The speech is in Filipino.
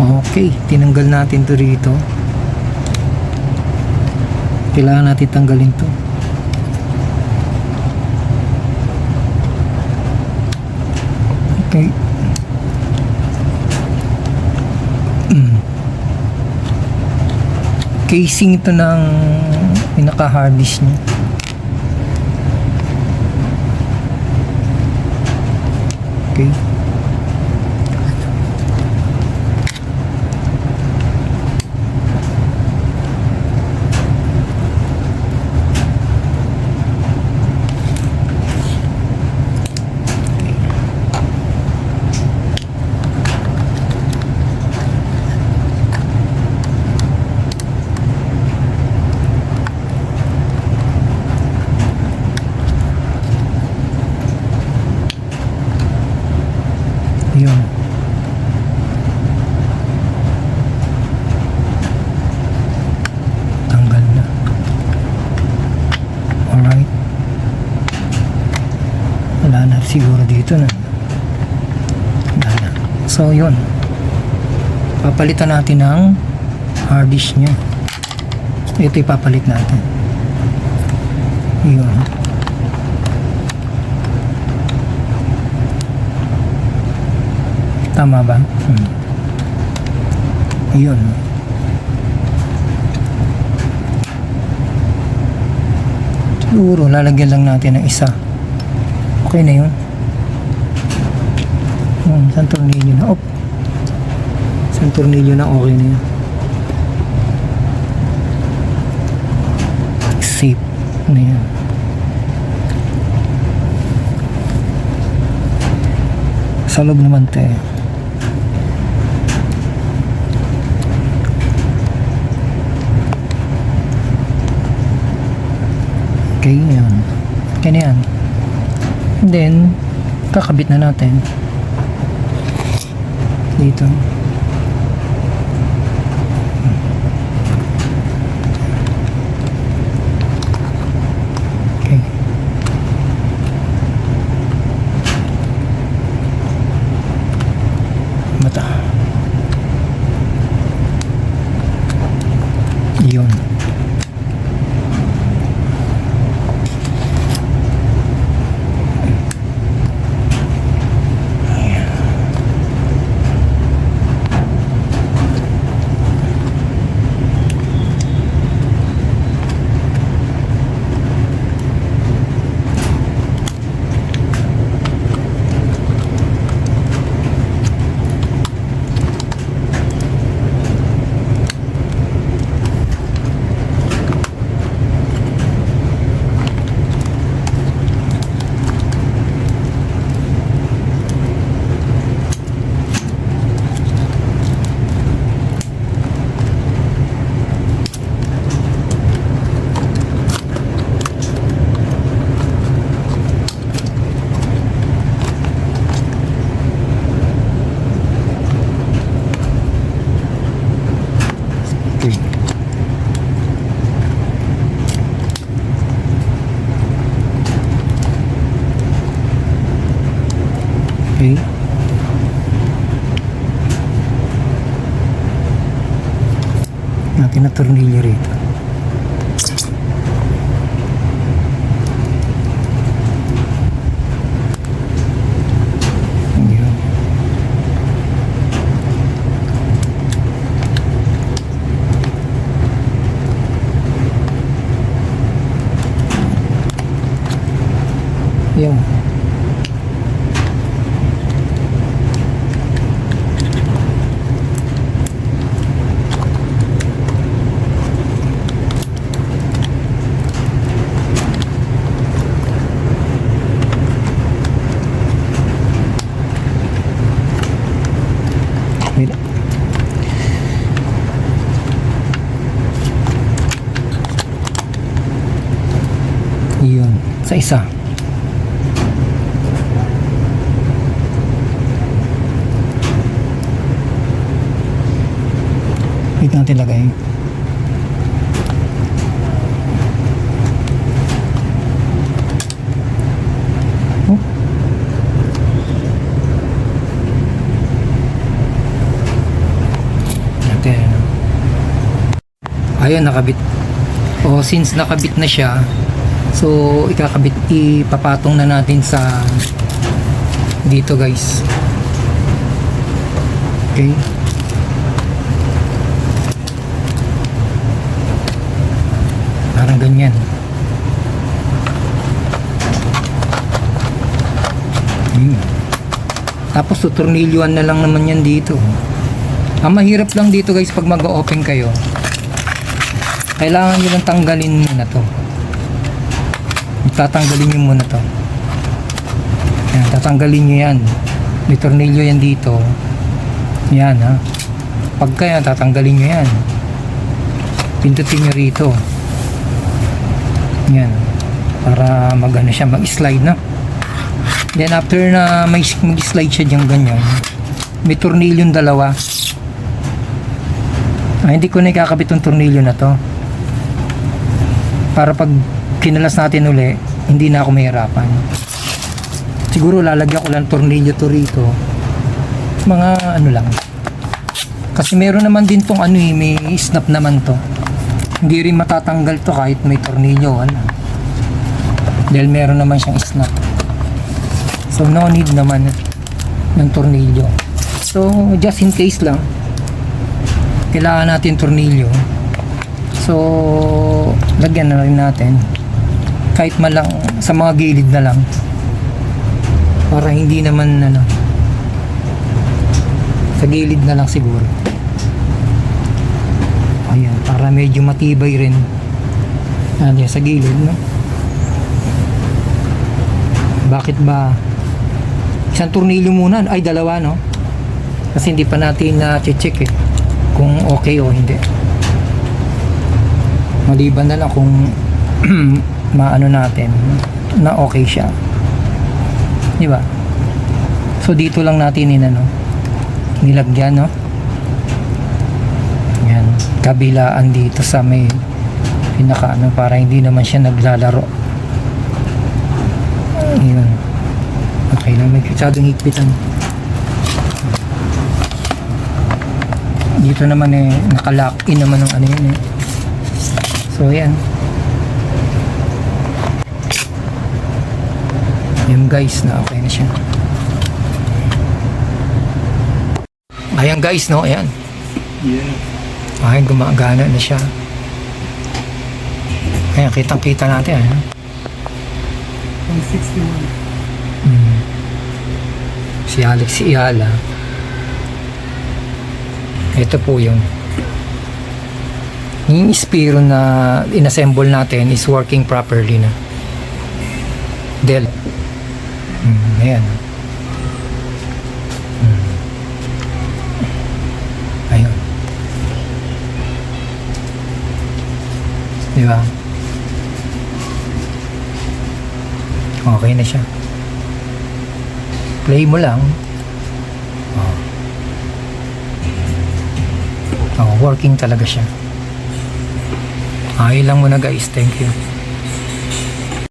Okay, tinanggal natin to rito. Kailangan natin tanggalin to. Okay. Casing ito ng pinaka-harness niya. Okay. Yun. Tanggal na. Alright. Wala na siguro dito na. Wala na. So yun. Papalitan natin ng hard disk nya. Ito ipapalit natin. Yun. Tama ba? Ayun. Siguro lalagyan lang natin ng isa. Okay na yun. Isang tornilyo na. Isang tornilyo na, okay na yun. Safe na yan. Sa loob naman tayo. Okay, yan. Okay na yan. And then, kakabit na natin. Dito. Okay. Mata. Yun. Okay. Natin na tornilyo rito. Ayan. Ayan. Yun, sa isa. Wait natin lagay. Ayun, nakabit. O, since nakabit na siya, so ipapatong na natin sa dito guys. Okay. Parang ganyan. Tapos tutornilyuan na lang naman yan dito. Ang mahirap lang dito guys pag mag-open kayo, kailangan nyo lang tanggalin muna to. Tatanggalin nyo muna to. Yan, tatanggalin nyo yan. May tornilyo yan dito. Yan ha. Pagka yan, tatanggalin nyo yan. Pindutin nyo rito. Yan. Para mag-ano siya, mag-slide na. Then after na mag-slide siya dyan ganyan, may tornilyong dalawa. Hindi ko na ikakabit yung tornilyo na to. Para pag kinalas natin uli, hindi na ako mahirapan. Siguro lalagyan ko lang tornilyo to rito. Mga ano lang. Kasi meron naman din tong ano may snap naman to. Hindi rin matatanggal to kahit may tornilyo. Wala. Dahil meron naman siyang snap. So no need naman ng tornilyo. So just in case lang, kailangan natin tornilyo. So lagyan na rin natin kahit man lang sa mga gilid na lang, para hindi naman ano, sa gilid na lang siguro. Ayan, para medyo matibay rin. Ayan, sa gilid, no? Bakit ba isang tornilyo muna? Ay, dalawa, no? Kasi hindi pa natin na-check kung okay o hindi. Maliban na lang kung maano natin na okay siya. Di ba? So dito lang natin nilagyan, no? Yan, kabilaan dito sa may pinaka para hindi naman siya naglalaro. Ayun. Okay lang, may masyadong higpitan. Dito naman nakalock in naman ng ano yun So yan. Yan guys, na okay na siya. Ayan guys, no? Ayan. Yeah. Ayan, gumagana na siya. Ayan, kitang-kita natin. 161. Si Alex, si Iala. Ito po yung spiro na inassemble natin is working properly na. Del. Ayan. Ayun. Diba? Okay na siya. Play mo lang. Working talaga siya. Ayun lang muna guys. Thank you.